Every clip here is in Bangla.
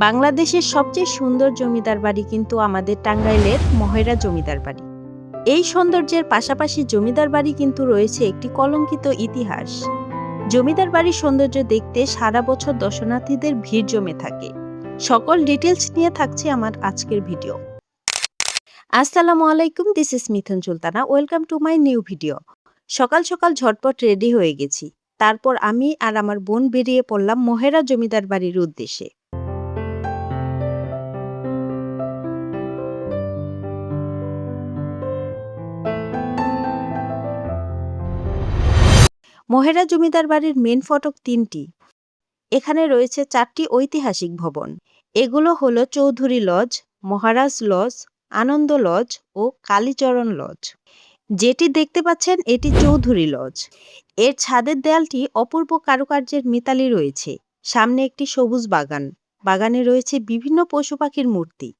বাংলাদেশের সবচেয়ে সুন্দর জমিদার বাড়ি কিন্তু আমাদের টাঙ্গাইলের মহেরা জমিদার বাড়ি। এই সৌন্দর্যের পাশাপাশি জমিদার বাড়ি কিন্তু রয়েছে একটি কলঙ্কিত ইতিহাস। জমিদার বাড়ির সৌন্দর্য দেখতে সারা বছর দর্শনার্থীদের ভিড় জমে থাকে। সকল ডিটেলস নিয়ে থাকছে আমার আজকের ভিডিও। আসসালামু আলাইকুম, this is Mithun Sultana. Welcome to my new video. সকাল সকাল ঝটপট রেডি হয়ে গেছি। তারপর আমি আর আমার বোন বেরিয়ে পড়লাম মহেরা জমিদার বাড়ির উদ্দেশ্যে। মহেরা জমিদার বাড়ির মেন ফটক তিনটি। এখানে রয়েছে চারটি ঐতিহাসিক ভবন। এগুলো হলো চৌধুরী লজ, মহারাজ লজ, আনন্দ লজ ও কালীচরণ লজ। যেটি দেখতে পাচ্ছেন এটি চৌধুরী লজ। এর ছাদের দেয়ালটি অপূর্ব কারুকার্যের মিতালি রয়েছে। সামনে একটি সবুজ বাগান। বাগানে রয়েছে বিভিন্ন পশু পাখির মূর্তি।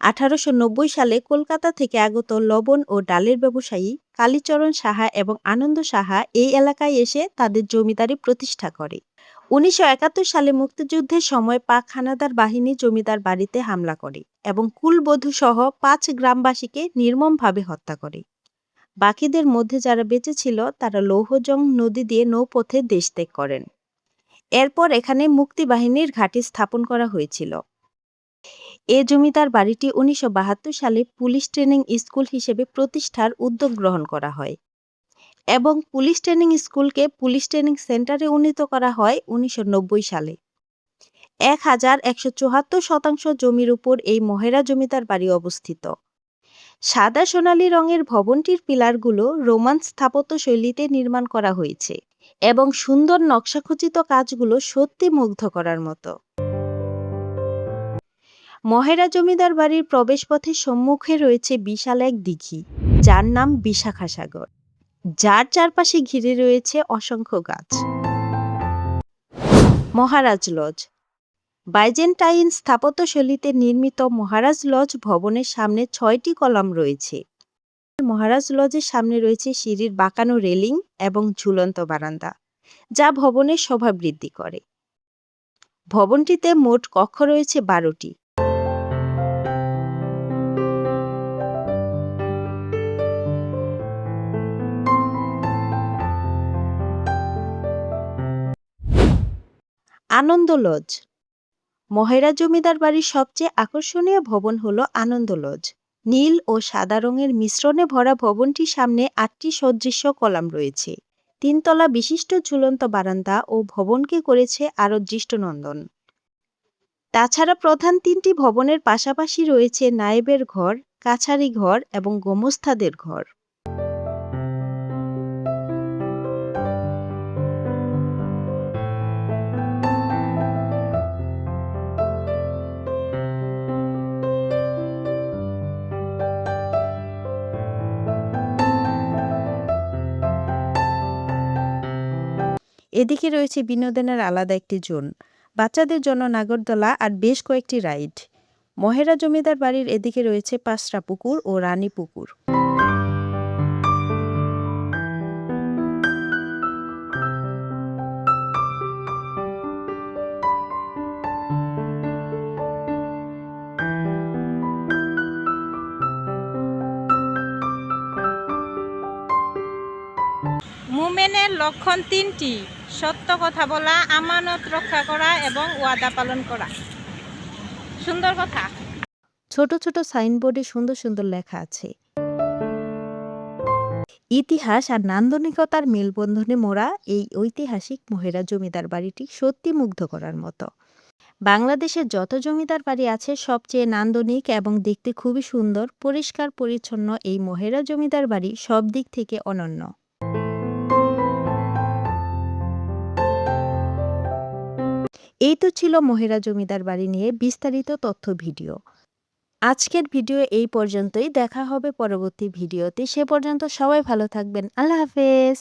1890 সালে কলকাতা থেকে আগত লবণ ও ডালের ব্যবসায়ী কালীচরণ সাহা এবং আনন্দ সাহা এই এলাকায় এসে তাদের জমিদারি প্রতিষ্ঠা করে। 1971 সালে মুক্তিযুদ্ধের সময় পাক হানাদার বাহিনী জমিদার বাড়িতে হামলা করে এবং কুলবধূ সহ 5 গ্রামবাসীকে নির্মমভাবে হত্যা করে। বাকিদের মধ্যে যারা বেঁচে ছিল তারা লৌহজং নদী দিয়ে নৌপথে দেশ ত্যাগ করেন। এরপর এখানে মুক্তিবাহিনীর ঘাঁটি স্থাপন করা হয়েছিল। এ জমিদার বাড়িটি 1972 সালে পুলিশ ট্রেনিং স্কুল হিসেবে প্রতিষ্ঠার উদ্যোগ গ্রহণ করা হয় এবং পুলিশ ট্রেনিং স্কুলকে পুলিশ ট্রেনিং সেন্টারে উন্নীত করা হয় 1990 সালে। 1174 জমির উপর এই মহেরা জমিদার বাড়ি অবস্থিত। সাদা সোনালী রঙের ভবনটির পিলারগুলো রোমান স্থাপত্য শৈলীতে নির্মাণ করা হয়েছে এবং সুন্দর নকশাখচিত কাজগুলো সত্যি মুগ্ধ করার মতো। মহেরা জমিদার বাড়ির প্রবেশপথের সম্মুখে রয়েছে বিশাল এক দিঘি, যার নাম বিশাখা সাগর, যার চারপাশে ঘিরে রয়েছে অসংখ্য গাছ। মহারাজ লজ। বাইজেন্টাইন স্থাপত্যশৈলীতে নির্মিত মহারাজ লজ ভবনের সামনে 6টি কলাম রয়েছে। মহারাজ লজের সামনে রয়েছে সিঁড়ির বাঁকানো রেলিং এবং ঝুলন্ত বারান্দা, যা ভবনের শোভা বৃদ্ধি করে। ভবনটিতে মোট কক্ষ রয়েছে 12টি। আনন্দ লজ। মহেরা জমিদার বাড়ির সবচেয়ে আকর্ষণীয় ভবন হলো আনন্দ লজ। নীল ও সাদা রঙের মিশ্রণে ভরা ভবনটির সামনে 8টি সদৃশ্য কলাম রয়েছে। 3 তলা বিশিষ্ট ঝুলন্ত বারান্দা ও ভবনকে করেছে আরও দৃষ্টনন্দন। তাছাড়া প্রধান 3টি ভবনের পাশাপাশি রয়েছে নায়েবের ঘর, কাছারি ঘর এবং গোমস্তাদের ঘর। এদিকে রয়েছে বিনোদনের আলাদা একটি জোন, বাচ্চাদের জন্য নাগরদোলা আর বেশ কয়েকটি রাইড। মহেরা জমিদার বাড়ির এদিকে রয়েছে পাঁচরা পুকুর ও রানী পুকুর। মুমিনের লক্ষণ 3টি: সত্য কথা বলা, আমানত রক্ষা করা এবং ওয়াদা পালন করা। সুন্দর কথা। ছোট ছোট সাইনবোর্ডে সুন্দর সুন্দর লেখা আছে। ইতিহাস আর নান্দনিকতার মেলবন্ধনে মোড়া এই ঐতিহাসিক মহেরা জমিদার বাড়িটি সত্যি মুগ্ধ করার মতো। বাংলাদেশের যত জমিদার বাড়ি আছে সবচেয়ে নান্দনিক এবং দেখতে খুবই সুন্দর, পরিষ্কার পরিচ্ছন্ন এই মহেরা জমিদার বাড়ি সব দিক থেকে অনন্য। এই তো ছিল মহেরা জমিদার বাড়ি নিয়ে বিস্তারিত তথ্য ভিডিও। আজকের ভিডিও এই পর্যন্তই। দেখা হবে পরবর্তী ভিডিওতে। সে পর্যন্ত সবাই ভালো থাকবেন। আল্লাহ হাফেজ।